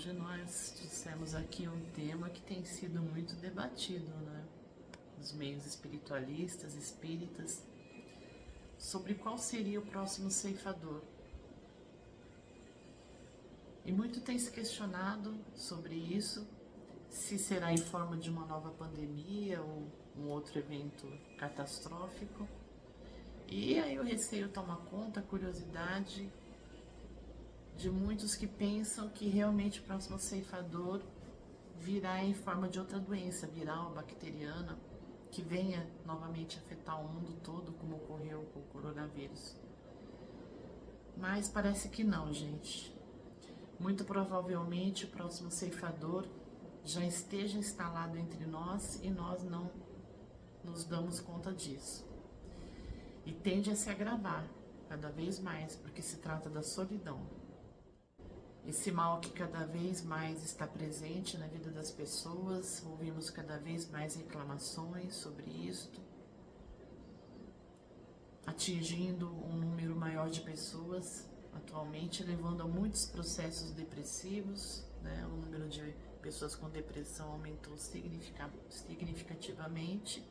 hoje nós dissemos aqui um tema que tem sido muito debatido, né, nos meios espiritualistas, espíritas, sobre qual seria o próximo ceifador. E muito tem se questionado sobre isso, se será em forma de uma nova pandemia ou um outro evento catastrófico. E aí o receio toma conta, a curiosidade de muitos que pensam que realmente o próximo ceifador virá em forma de outra doença viral, bacteriana, que venha novamente afetar o mundo todo, como ocorreu com o coronavírus. Mas parece que não, gente. Muito provavelmente o próximo ceifador já esteja instalado entre nós e nós não nos damos conta disso. E tende a se agravar cada vez mais, porque se trata da solidão. Esse mal que cada vez mais está presente na vida das pessoas, ouvimos cada vez mais reclamações sobre isto, atingindo um número maior de pessoas atualmente, levando a muitos processos depressivos, né? O número de pessoas com depressão aumentou significativamente.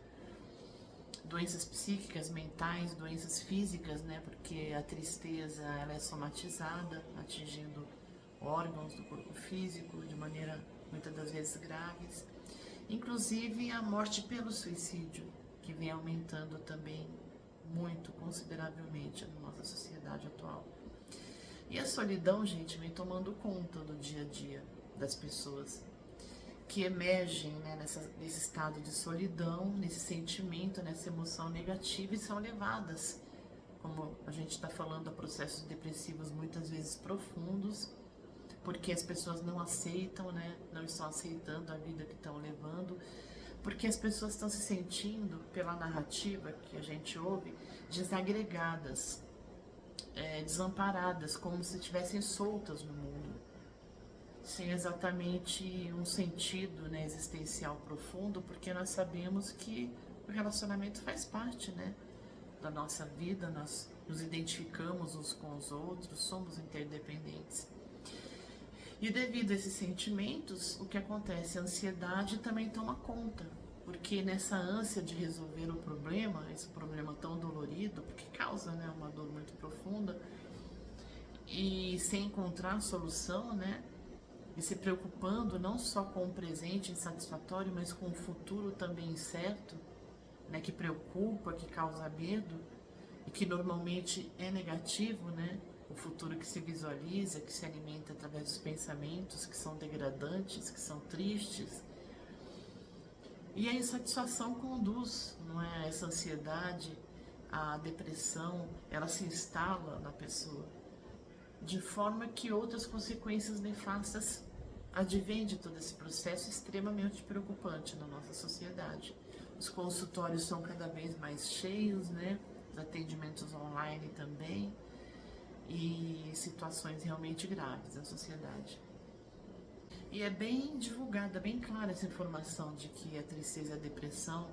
Doenças psíquicas, mentais, doenças físicas, né? Porque a tristeza ela é somatizada, atingindo órgãos do corpo físico de maneira muitas das vezes graves. Inclusive a morte pelo suicídio, que vem aumentando também muito, consideravelmente na nossa sociedade atual. E a solidão, gente, vem tomando conta do dia a dia das pessoas que emergem, né, nesse estado de solidão, nesse sentimento, nessa emoção negativa e são levadas, como a gente está falando, a processos depressivos muitas vezes profundos, porque as pessoas não aceitam, né, não estão aceitando a vida que estão levando, porque as pessoas estão se sentindo, pela narrativa que a gente ouve, desagregadas, desamparadas, como se estivessem soltas no mundo, sem exatamente um sentido, né, existencial profundo, porque nós sabemos que o relacionamento faz parte, né, da nossa vida, nós nos identificamos uns com os outros, somos interdependentes. E devido a esses sentimentos, o que acontece? A ansiedade também toma conta, porque nessa ânsia de resolver o problema, esse problema tão dolorido, porque causa, né, uma dor muito profunda, e sem encontrar solução, né, e se preocupando não só com o presente insatisfatório, mas com o futuro também incerto, né, que preocupa, que causa medo e que normalmente é negativo, né? O futuro que se visualiza, que se alimenta através dos pensamentos que são degradantes, que são tristes. E a insatisfação conduz, não é? Essa ansiedade, a depressão, ela se instala na pessoa, de forma que outras consequências nefastas advêm de todo esse processo extremamente preocupante na nossa sociedade. Os consultórios são cada vez mais cheios, né? Os atendimentos online também, e situações realmente graves na sociedade. E é bem divulgada, bem clara essa informação de que a tristeza e a depressão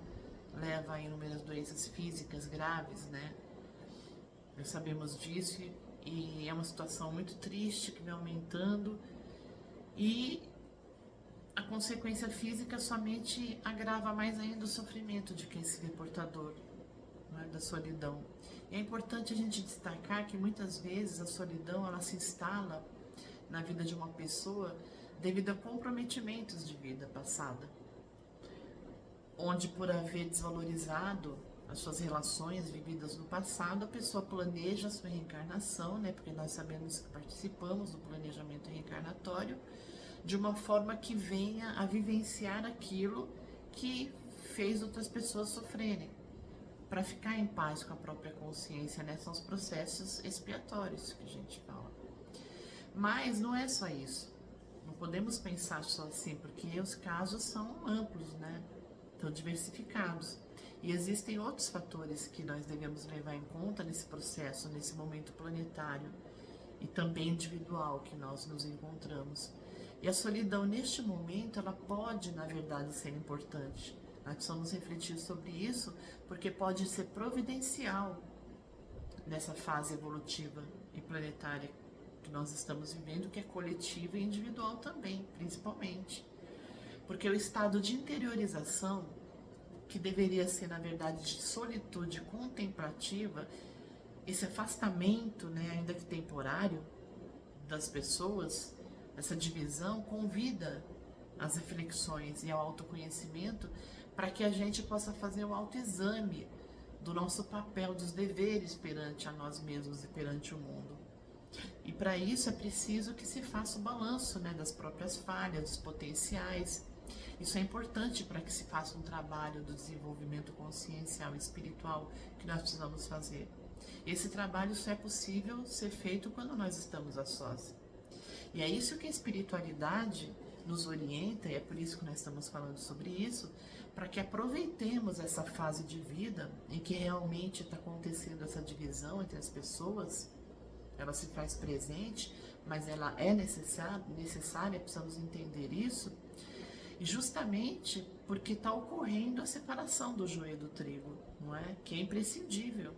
levam a inúmeras doenças físicas graves, né? Nós sabemos disso e é uma situação muito triste que vem aumentando, e a consequência física somente agrava mais ainda o sofrimento de quem se vê portador, né, da solidão. E é importante a gente destacar que muitas vezes a solidão ela se instala na vida de uma pessoa devido a comprometimentos de vida passada, onde por haver desvalorizado as suas relações vividas no passado, a pessoa planeja a sua reencarnação, né? Porque nós sabemos que participamos do planejamento reencarnatório, de uma forma que venha a vivenciar aquilo que fez outras pessoas sofrerem, para ficar em paz com a própria consciência, né? São os processos expiatórios que a gente fala. Mas não é só isso. Não podemos pensar só assim, porque os casos são amplos, né? Estão diversificados. E existem outros fatores que nós devemos levar em conta nesse processo, nesse momento planetário e também individual que nós nos encontramos. E a solidão, neste momento, ela pode, na verdade, ser importante. Nós precisamos refletir sobre isso, porque pode ser providencial nessa fase evolutiva e planetária que nós estamos vivendo, que é coletivo e individual também, principalmente. Porque o estado de interiorização, que deveria ser, na verdade, de solitude contemplativa, esse afastamento, né, ainda que temporário, das pessoas, essa divisão, convida às reflexões e ao autoconhecimento para que a gente possa fazer o autoexame do nosso papel, dos deveres perante a nós mesmos e perante o mundo. E para isso é preciso que se faça o balanço, né, das próprias falhas, dos potenciais. Isso é importante para que se faça um trabalho do desenvolvimento consciencial e espiritual que nós precisamos fazer. Esse trabalho só é possível ser feito quando nós estamos a sós. E é isso que a espiritualidade nos orienta, e é por isso que nós estamos falando sobre isso, para que aproveitemos essa fase de vida em que realmente está acontecendo essa divisão entre as pessoas. Ela se faz presente, mas ela é necessária, precisamos entender isso, e justamente porque está ocorrendo a separação do joio do trigo, não é? Que é imprescindível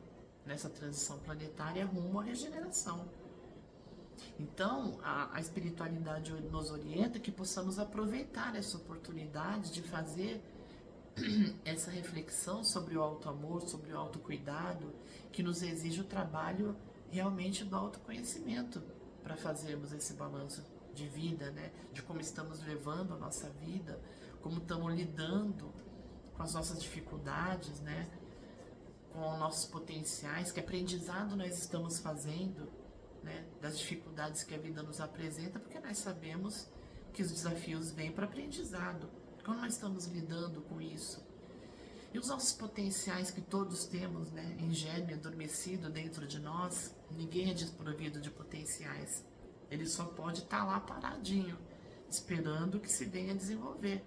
nessa transição planetária rumo à regeneração. Então, a espiritualidade nos orienta que possamos aproveitar essa oportunidade de fazer essa reflexão sobre o auto-amor, sobre o autocuidado, que nos exige o trabalho realmente do autoconhecimento para fazermos esse balanço de vida, né? De como estamos levando a nossa vida, como estamos lidando com as nossas dificuldades, né? Com nossos potenciais, que aprendizado nós estamos fazendo, né? Das dificuldades que a vida nos apresenta, porque nós sabemos que os desafios vêm para aprendizado. Como nós estamos lidando com isso? E os nossos potenciais que todos temos, né, em germe, adormecido dentro de nós, ninguém é desprovido de potenciais. Ele só pode estar lá paradinho, esperando que se venha desenvolver.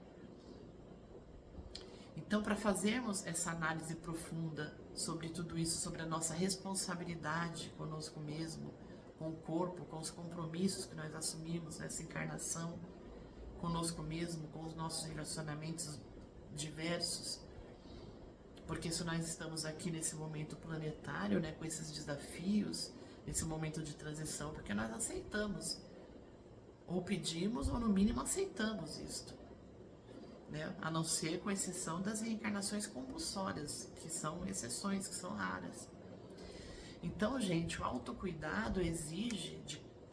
Então, para fazermos essa análise profunda sobre tudo isso, sobre a nossa responsabilidade conosco mesmo, com o corpo, com os compromissos que nós assumimos nessa encarnação, conosco mesmo, com os nossos relacionamentos diversos, porque se nós estamos aqui nesse momento planetário, né, com esses desafios, nesse momento de transição, porque nós aceitamos, ou pedimos, ou no mínimo aceitamos isto, né? A não ser com exceção das reencarnações compulsórias, que são exceções, que são raras. Então, gente, o autocuidado exige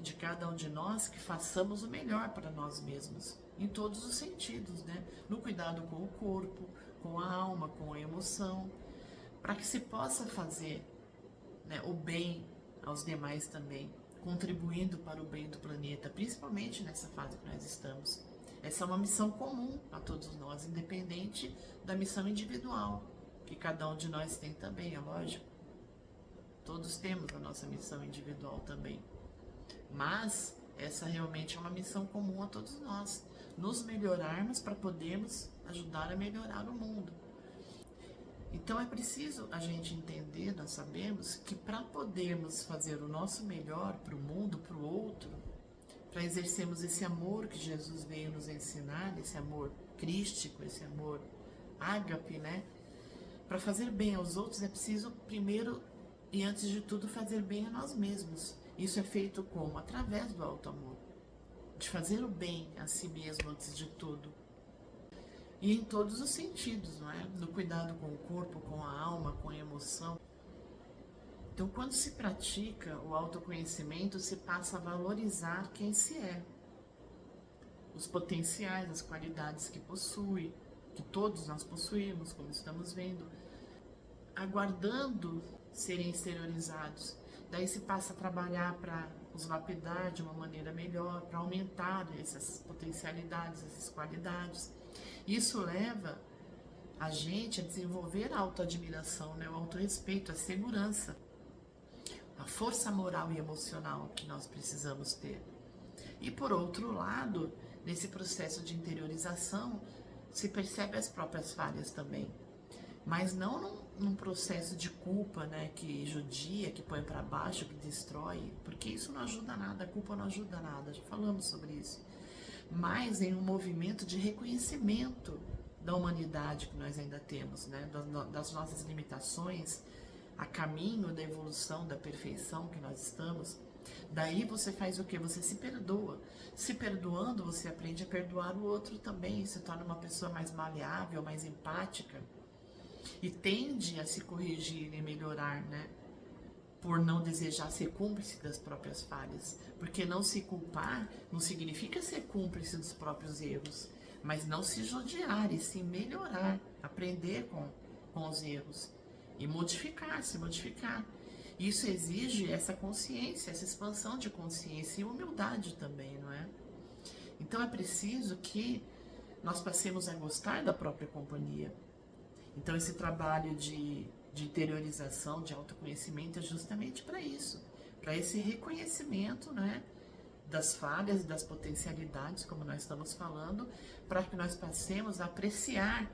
de cada um de nós que façamos o melhor para nós mesmos, em todos os sentidos, né? No cuidado com o corpo, com a alma, com a emoção, para que se possa fazer, né, o bem aos demais também, contribuindo para o bem do planeta, principalmente nessa fase que nós estamos. Essa é uma missão comum a todos nós, independente da missão individual, que cada um de nós tem também, é lógico. Todos temos a nossa missão individual também. Mas essa realmente é uma missão comum a todos nós, nos melhorarmos para podermos ajudar a melhorar o mundo. Então é preciso a gente entender, nós sabemos, que para podermos fazer o nosso melhor para o mundo, para o outro, para exercermos esse amor que Jesus veio nos ensinar, esse amor crístico, esse amor ágape, né? Para fazer bem aos outros é preciso, primeiro e antes de tudo, fazer bem a nós mesmos. Isso é feito como? Através do auto-amor, de fazer o bem a si mesmo antes de tudo. E em todos os sentidos, não é? No cuidado com o corpo, com a alma, com a emoção. Então, quando se pratica o autoconhecimento, se passa a valorizar quem se é. Os potenciais, as qualidades que possui, que todos nós possuímos, como estamos vendo, aguardando serem exteriorizados. Daí se passa a trabalhar para os lapidar de uma maneira melhor, para aumentar essas potencialidades, essas qualidades. Isso leva a gente a desenvolver a autoadmiração, né? O autorrespeito, a segurança, a força moral e emocional que nós precisamos ter. E por outro lado, nesse processo de interiorização, se percebe as próprias falhas também. Mas não num processo de culpa, né, que judia, que põe para baixo, que destrói, porque isso não ajuda nada, a culpa não ajuda nada, já falamos sobre isso. Mas em um movimento de reconhecimento da humanidade que nós ainda temos, né, das nossas limitações, a caminho da evolução, da perfeição que nós estamos, Daí você faz o quê? Você se perdoa. Se perdoando, você aprende a perdoar o outro também, se torna uma pessoa mais maleável, mais empática e tende a se corrigir e melhorar, né? Por não desejar ser cúmplice das próprias falhas. Porque não se culpar não significa ser cúmplice dos próprios erros, mas não se judiar e sim melhorar, aprender com os erros e modificar, se modificar. Isso exige essa consciência, essa expansão de consciência e humildade também, não é? Então é preciso que nós passemos a gostar da própria companhia. Então esse trabalho de interiorização, de autoconhecimento é justamente para isso, para esse reconhecimento, né, das falhas, das potencialidades, como nós estamos falando, para que nós passemos a apreciar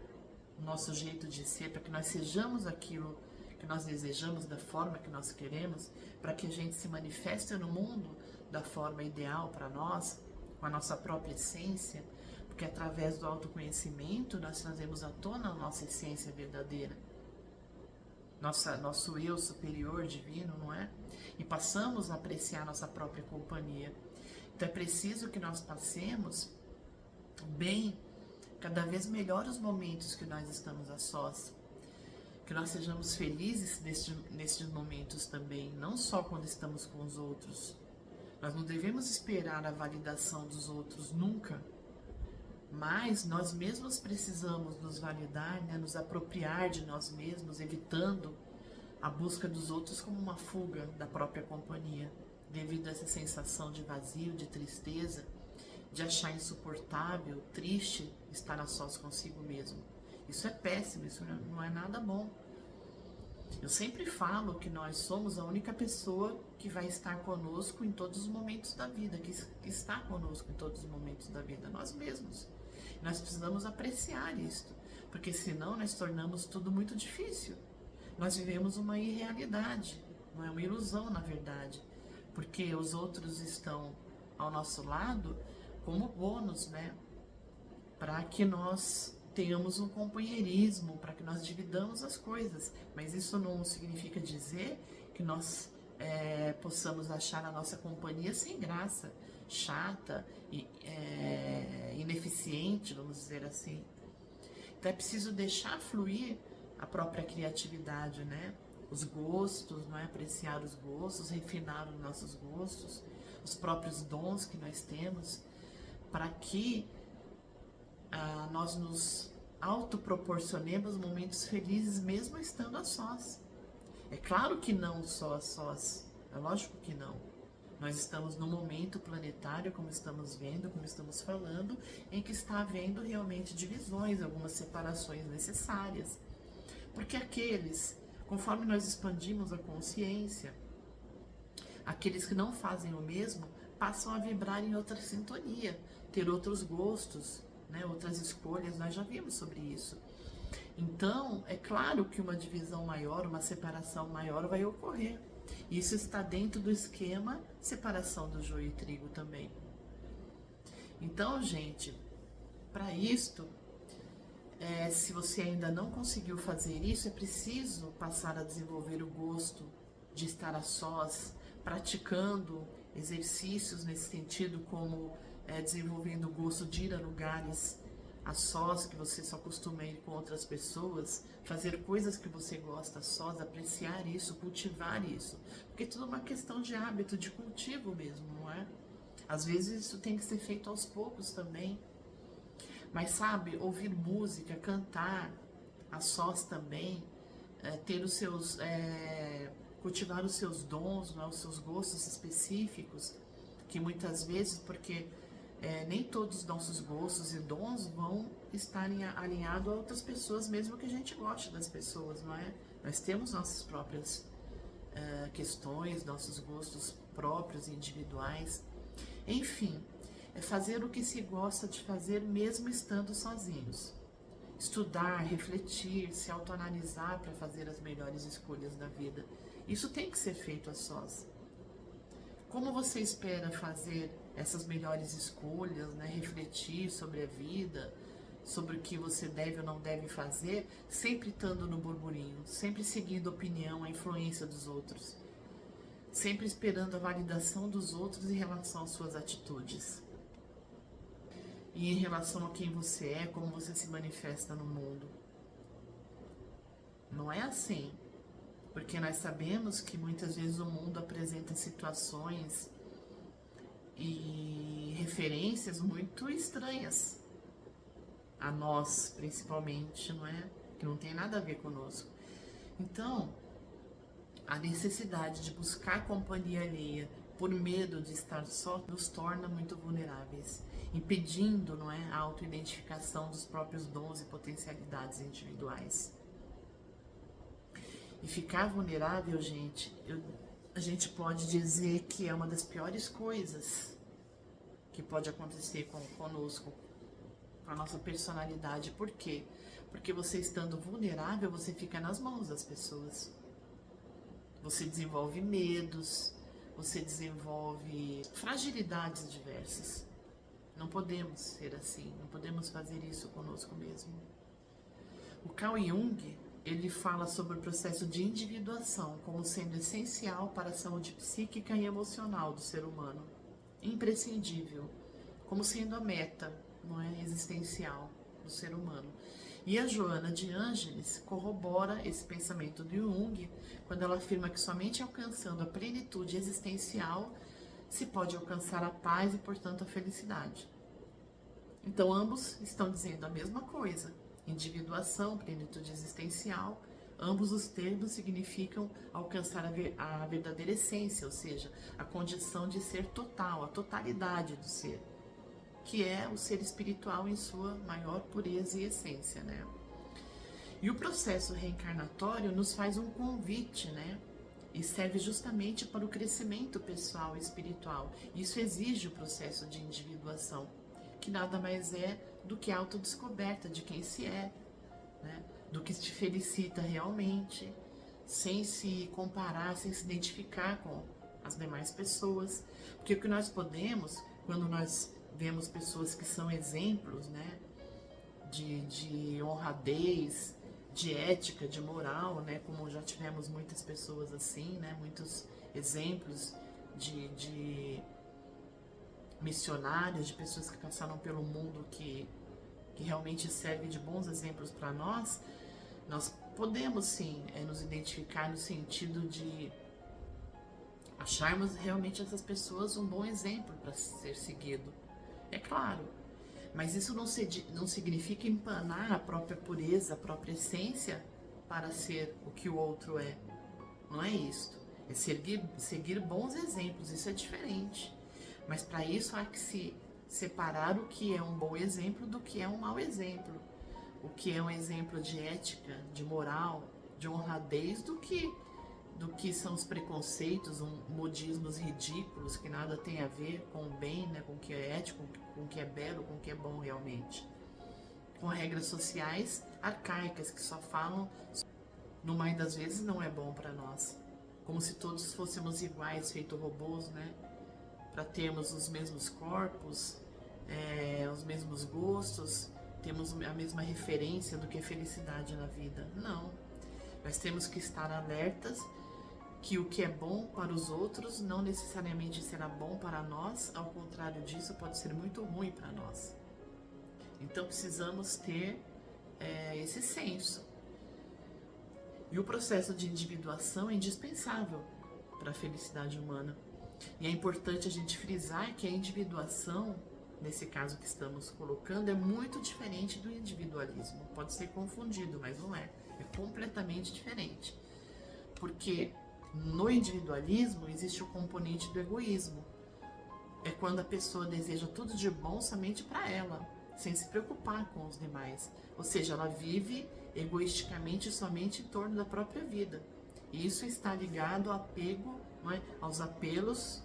o nosso jeito de ser, para que nós sejamos aquilo que nós desejamos, da forma que nós queremos, para que a gente se manifeste no mundo da forma ideal para nós, com a nossa própria essência, porque através do autoconhecimento nós trazemos à tona a nossa essência verdadeira, nosso eu superior, divino, não é? E passamos a apreciar nossa própria companhia. Então é preciso que nós passemos bem, cada vez melhor os momentos que nós estamos a sós, que nós sejamos felizes nestes momentos também, não só quando estamos com os outros. Nós não devemos esperar a validação dos outros nunca, mas nós mesmos precisamos nos validar, né, nos apropriar de nós mesmos, evitando a busca dos outros como uma fuga da própria companhia, devido a essa sensação de vazio, de tristeza, de achar insuportável, triste estar a sós consigo mesmo. Isso é péssimo, isso não é nada bom. Eu sempre falo que nós somos a única pessoa que vai estar conosco em todos os momentos da vida, que está conosco em todos os momentos da vida, nós mesmos. Nós precisamos apreciar isto, porque senão nós tornamos tudo muito difícil. Nós vivemos uma irrealidade, não é uma ilusão na verdade, porque os outros estão ao nosso lado como bônus, né? Para que nós tenhamos um companheirismo, para que nós dividamos as coisas, mas isso não significa dizer que nós possamos achar a nossa companhia sem graça, chata e ineficiente, vamos dizer assim. Então é preciso deixar fluir a própria criatividade, né? Os gostos, não é? Apreciar os gostos, refinar os nossos gostos, os próprios dons que nós temos, para que nós nos autoproporcionemos momentos felizes mesmo estando a sós. É claro que não só a sós, é lógico que não. Nós estamos num momento planetário, como estamos vendo, como estamos falando, em que está havendo realmente divisões, algumas separações necessárias. Porque conforme nós expandimos a consciência, aqueles que não fazem o mesmo passam a vibrar em outra sintonia, ter outros gostos, né, outras escolhas, nós já vimos sobre isso. Então, é claro que uma divisão maior, uma separação maior vai ocorrer. Isso está dentro do esquema separação do joio e trigo também. Então, gente, para isto, se você ainda não conseguiu fazer isso, é preciso passar a desenvolver o gosto de estar a sós, praticando exercícios nesse sentido, como desenvolvendo o gosto de ir a lugares a sós, que você só costuma ir com outras pessoas, fazer coisas que você gosta a sós, apreciar isso, cultivar isso. Porque é tudo uma questão de hábito, de cultivo mesmo, não é? Às vezes isso tem que ser feito aos poucos também. Mas sabe, ouvir música, cantar a sós também, ter os seus, cultivar os seus dons, não é? Os seus gostos específicos, que muitas vezes, porque nem todos os nossos gostos e dons vão estar alinhados a outras pessoas, mesmo que a gente goste das pessoas, não é? Nós temos nossas próprias questões, nossos gostos próprios e individuais. Enfim, é fazer o que se gosta de fazer mesmo estando sozinhos. Estudar, refletir, se autoanalisar para fazer as melhores escolhas da vida. Isso tem que ser feito a sós. Como você espera fazer essas melhores escolhas, né? Refletir sobre a vida, sobre o que você deve ou não deve fazer, sempre estando no burburinho, sempre seguindo a opinião, a influência dos outros, sempre esperando a validação dos outros em relação às suas atitudes. E em relação a quem você é, como você se manifesta no mundo. Não é assim. Porque nós sabemos que muitas vezes o mundo apresenta situações e referências muito estranhas a nós, principalmente, não é? Que não tem nada a ver conosco. Então, a necessidade de buscar companhia alheia por medo de estar só nos torna muito vulneráveis, impedindo, não é, a autoidentificação dos próprios dons e potencialidades individuais. E ficar vulnerável, gente, a gente pode dizer que é uma das piores coisas que pode acontecer conosco, com a nossa personalidade. Por quê? Porque você estando vulnerável, você fica nas mãos das pessoas. Você desenvolve medos, você desenvolve fragilidades diversas. Não podemos ser assim, não podemos fazer isso conosco mesmo. O Carl Jung, ele fala sobre o processo de individuação como sendo essencial para a saúde psíquica e emocional do ser humano, imprescindível, como sendo a meta, não é, existencial do ser humano. E a Joana de Ângeles corrobora esse pensamento do Jung quando ela afirma que somente alcançando a plenitude existencial se pode alcançar a paz e, portanto, a felicidade. Então, ambos estão dizendo a mesma coisa. Individuação, plenitude existencial, ambos os termos significam alcançar a verdadeira essência, ou seja, a condição de ser total, a totalidade do ser, que é o ser espiritual em sua maior pureza e essência, né? E o processo reencarnatório nos faz um convite, né? E serve justamente para o crescimento pessoal e espiritual. Isso exige o processo de individuação, que nada mais é do que a autodescoberta de quem se é, né? Do que te felicita realmente, sem se comparar, sem se identificar com as demais pessoas. Porque o que nós podemos, quando nós vemos pessoas que são exemplos, né, de honradez, de ética, de moral, né, como já tivemos muitas pessoas assim, né, muitos exemplos de missionários, de pessoas que passaram pelo mundo que realmente serve de bons exemplos para nós, nós podemos sim nos identificar no sentido de acharmos realmente essas pessoas um bom exemplo para ser seguido. É claro, mas isso não significa empanar a própria pureza, a própria essência para ser o que o outro é. Não é isto. É seguir bons exemplos, isso é diferente. Mas para isso há que se separar o que é um bom exemplo do que é um mau exemplo. O que é um exemplo de ética, de moral, de honradez, do que são os preconceitos, modismos ridículos que nada tem a ver com o bem, né, com o que é ético, com o que é belo, com o que é bom realmente. Com regras sociais arcaicas que só falam, no mais das vezes não é bom para nós. Como se todos fôssemos iguais, feito robôs, né? Para termos os mesmos corpos, os mesmos gostos, temos a mesma referência do que é felicidade na vida. Não. Nós temos que estar alertas que o que é bom para os outros não necessariamente será bom para nós, ao contrário disso, pode ser muito ruim para nós. Então precisamos ter esse senso. E o processo de individuação é indispensável para a felicidade humana. E é importante a gente frisar que a individuação, nesse caso que estamos colocando, é muito diferente do individualismo. Pode ser confundido, mas não é. É completamente diferente. Porque no individualismo existe o componente do egoísmo. É quando a pessoa deseja tudo de bom somente para ela, sem se preocupar com os demais. Ou seja, ela vive egoisticamente somente em torno da própria vida. E isso está ligado ao apego, não é? Aos apelos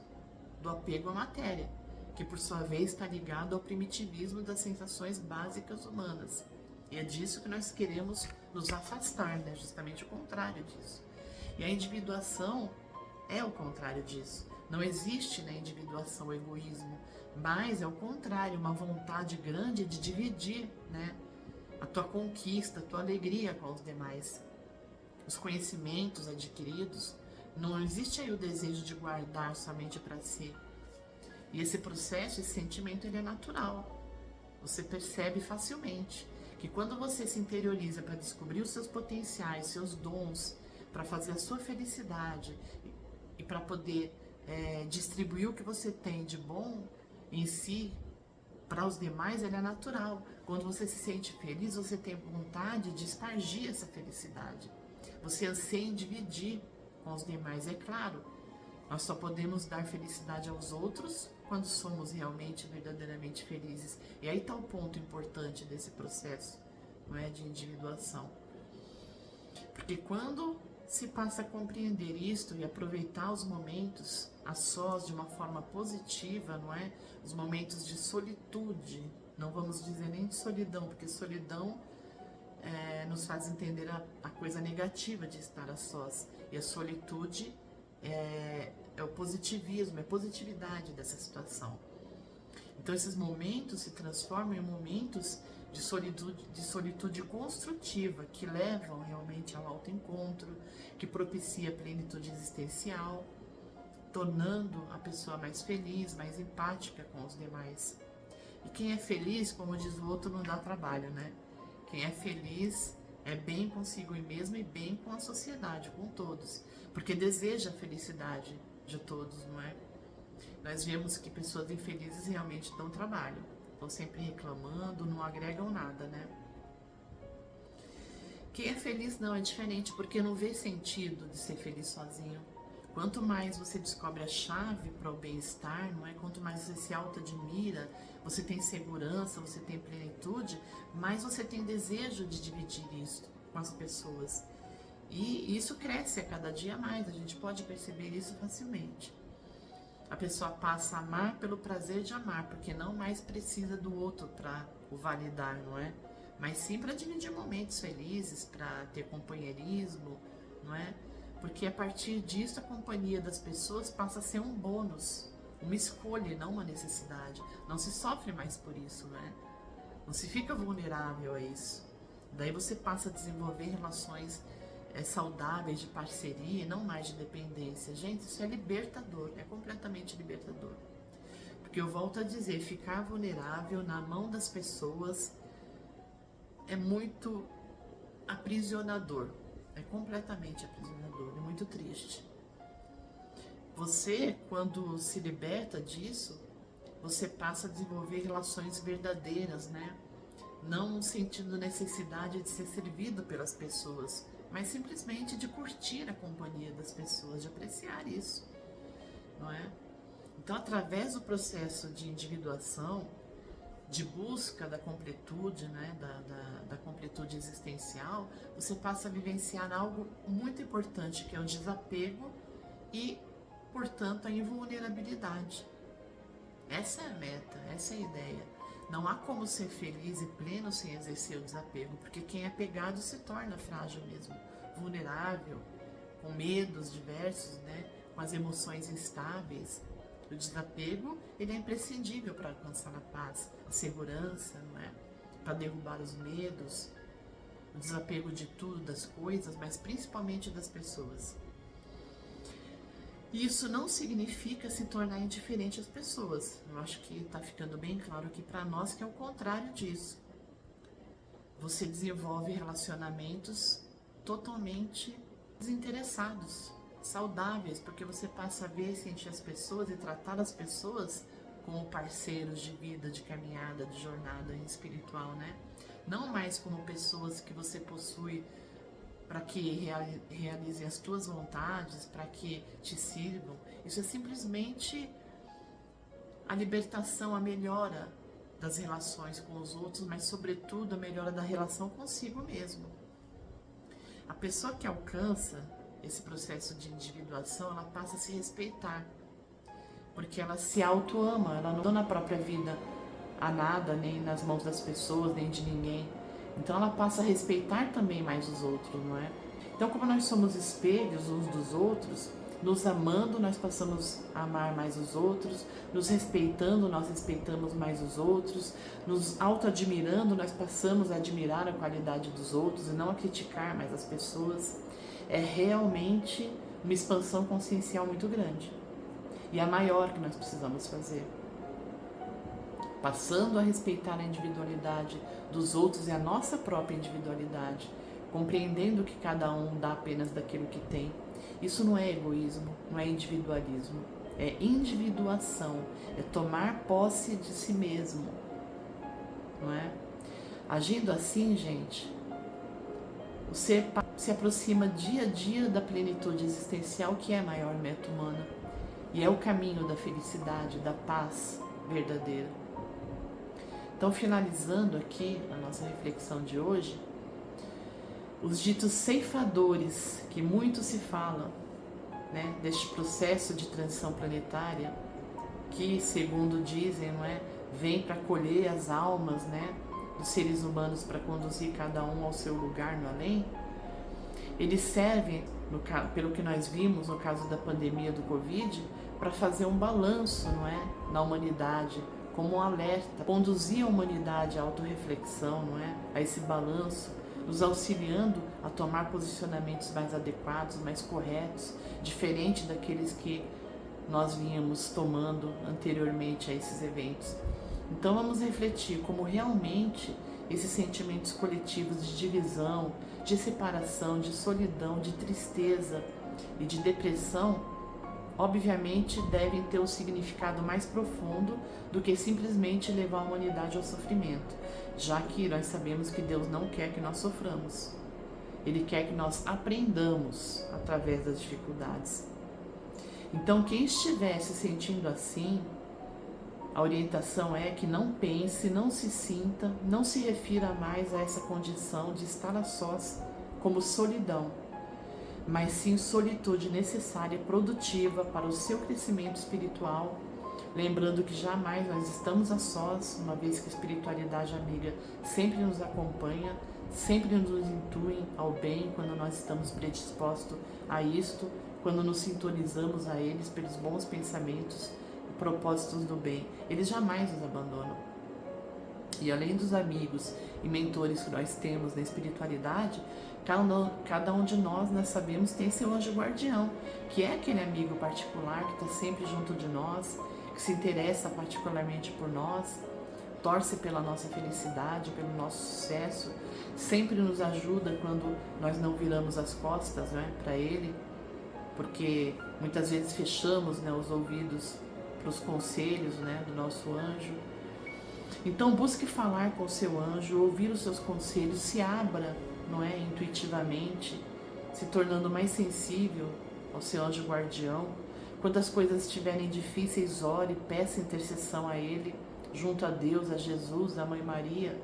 do apego à matéria, que por sua vez está ligado ao primitivismo das sensações básicas humanas. E é disso que nós queremos nos afastar, né? Justamente o contrário disso. E a individuação é o contrário disso. Não existe na individuação o egoísmo, mas é o contrário, uma vontade grande de dividir, né, a tua conquista, a tua alegria com os demais. Os conhecimentos adquiridos Não existe aí o desejo de guardar somente para si. E esse processo, esse sentimento, ele é natural. Você percebe facilmente que quando você se interioriza para descobrir os seus potenciais, seus dons, para fazer a sua felicidade e para poder distribuir o que você tem de bom em si para os demais, ele é natural. Quando você se sente feliz, você tem vontade de espargir essa felicidade. Você anseia em dividir com os demais, é claro. Nós só podemos dar felicidade aos outros quando somos realmente, verdadeiramente felizes. E aí está o ponto importante desse processo, não é, de individuação. Porque quando se passa a compreender isto e aproveitar os momentos a sós de uma forma positiva, não é? Os momentos de solitude, não vamos dizer nem de solidão, porque solidão nos faz entender a coisa negativa de estar a sós. E a solitude é o positivismo, é a positividade dessa situação. Então esses momentos se transformam em momentos de solitude construtiva, que levam realmente ao autoencontro, que propicia a plenitude existencial, tornando a pessoa mais feliz, mais empática com os demais. E quem é feliz, como diz o outro, não dá trabalho, né? Quem é feliz é bem consigo mesmo e bem com a sociedade, com todos, porque deseja a felicidade de todos, não é? Nós vemos que pessoas infelizes realmente dão trabalho, estão sempre reclamando, não agregam nada, né? Quem é feliz não, é diferente, porque não vê sentido de ser feliz sozinho. Quanto mais você descobre a chave para o bem-estar, não é? Quanto mais você se auto-admira, você tem segurança, você tem plenitude, mais você tem desejo de dividir isso com as pessoas. E isso cresce a cada dia mais, a gente pode perceber isso facilmente. A pessoa passa a amar pelo prazer de amar, porque não mais precisa do outro para o validar, não é? Mas sim para dividir momentos felizes, para ter companheirismo, não é? Porque a partir disso a companhia das pessoas passa a ser um bônus, uma escolha e não uma necessidade. Não se sofre mais por isso, né? Não se fica vulnerável a isso. Daí você passa a desenvolver relações saudáveis de parceria e não mais de dependência. Gente, isso é libertador, é completamente libertador. Porque eu volto a dizer, ficar vulnerável na mão das pessoas é muito aprisionador. É completamente aprisionador, é muito triste. Você, quando se liberta disso, você passa a desenvolver relações verdadeiras, né? Não sentindo necessidade de ser servido pelas pessoas, mas simplesmente de curtir a companhia das pessoas, de apreciar isso, não é? Então, através do processo de individuação, de busca da completude, né, da completude existencial, você passa a vivenciar algo muito importante, que é o desapego e, portanto, a invulnerabilidade. Essa é a meta, essa é a ideia. Não há como ser feliz e pleno sem exercer o desapego, porque quem é apegado se torna frágil mesmo, vulnerável, com medos diversos, né, com as emoções instáveis. O desapego, ele é imprescindível para alcançar a paz, a segurança, não é? Para derrubar os medos, o desapego de tudo, das coisas, mas principalmente das pessoas. E isso não significa se tornar indiferente às pessoas. Eu acho que está ficando bem claro aqui para nós que é o contrário disso. Você desenvolve relacionamentos totalmente desinteressados, saudáveis, porque você passa a ver e sentir as pessoas e tratar as pessoas como parceiros de vida, de caminhada, de jornada espiritual, né? Não mais como pessoas que você possui para que realizem as tuas vontades, para que te sirvam. Isso é simplesmente a libertação, a melhora das relações com os outros, mas sobretudo a melhora da relação consigo mesmo. A pessoa que alcança esse processo de individuação, ela passa a se respeitar, porque ela se auto-ama, ela não dá na própria vida a nada, nem nas mãos das pessoas, nem de ninguém. Então ela passa a respeitar também mais os outros, não é? Então, como nós somos espelhos uns dos outros, nos amando, nós passamos a amar mais os outros, nos respeitando, nós respeitamos mais os outros, nos auto-admirando, nós passamos a admirar a qualidade dos outros e não a criticar mais as pessoas. É realmente uma expansão consciencial muito grande. E a maior que nós precisamos fazer. Passando a respeitar a individualidade dos outros e a nossa própria individualidade, compreendendo que cada um dá apenas daquilo que tem. Isso não é egoísmo, não é individualismo, é individuação, é tomar posse de si mesmo, não é? Agindo assim, gente, o ser se aproxima dia a dia da plenitude existencial, que é a maior meta humana, e é o caminho da felicidade, da paz verdadeira. Então, finalizando aqui a nossa reflexão de hoje, os ditos ceifadores, que muito se fala, né, deste processo de transição planetária, que, segundo dizem, não é, vem para colher as almas, né, dos seres humanos para conduzir cada um ao seu lugar no além, eles servem, pelo que nós vimos no caso da pandemia do Covid, para fazer um balanço, não é, na humanidade, como um alerta, conduzir a humanidade à autorreflexão, não é, a esse balanço, nos auxiliando a tomar posicionamentos mais adequados, mais corretos, diferente daqueles que nós vínhamos tomando anteriormente a esses eventos. Então vamos refletir como realmente esses sentimentos coletivos de divisão, de separação, de solidão, de tristeza e de depressão, obviamente devem ter um significado mais profundo do que simplesmente levar a humanidade ao sofrimento, já que nós sabemos que Deus não quer que nós soframos. Ele quer que nós aprendamos através das dificuldades. Então, quem estiver se sentindo assim, a orientação é que não pense, não se sinta, não se refira mais a essa condição de estar a sós como solidão, mas sim solitude necessária e produtiva para o seu crescimento espiritual, lembrando que jamais nós estamos a sós, uma vez que a espiritualidade amiga sempre nos acompanha, sempre nos intui ao bem quando nós estamos predispostos a isto, quando nos sintonizamos a eles pelos bons pensamentos e propósitos do bem. Eles jamais nos abandonam. E além dos amigos e mentores que nós temos na espiritualidade, cada um de nós sabemos tem seu anjo guardião, que é aquele amigo particular que está sempre junto de nós, que se interessa particularmente por nós, torce pela nossa felicidade, pelo nosso sucesso, sempre nos ajuda quando nós não viramos as costas, né, para ele, porque muitas vezes fechamos, né, os ouvidos para os conselhos, né, do nosso anjo. Então busque falar com o seu anjo, ouvir os seus conselhos, se abra, não é, intuitivamente, se tornando mais sensível ao seu anjo guardião. Quando as coisas estiverem difíceis, ore, peça intercessão a ele, junto a Deus, a Jesus, a Mãe Maria.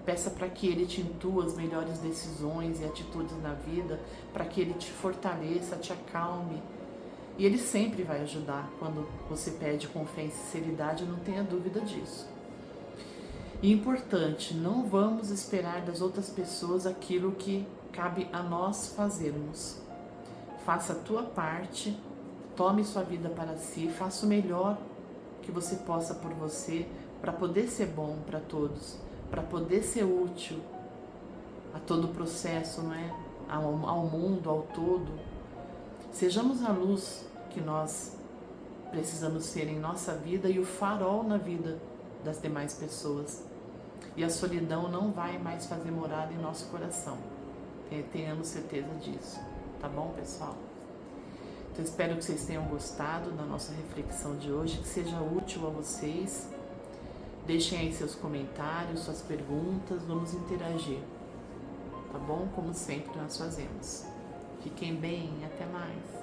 Peça para que ele te intua as melhores decisões e atitudes na vida, para que ele te fortaleça, te acalme. E ele sempre vai ajudar quando você pede com fé e sinceridade, não tenha dúvida disso. E importante, não vamos esperar das outras pessoas aquilo que cabe a nós fazermos. Faça a tua parte, tome sua vida para si, faça o melhor que você possa por você, para poder ser bom para todos, para poder ser útil a todo o processo, não é? Ao mundo, ao todo. Sejamos a luz que nós precisamos ser em nossa vida e o farol na vida das demais pessoas. E a solidão não vai mais fazer morada em nosso coração. Tenhamos certeza disso. Tá bom, pessoal? Então, espero que vocês tenham gostado da nossa reflexão de hoje, que seja útil a vocês. Deixem aí seus comentários, suas perguntas, vamos interagir. Tá bom? Como sempre nós fazemos. Fiquem bem, até mais.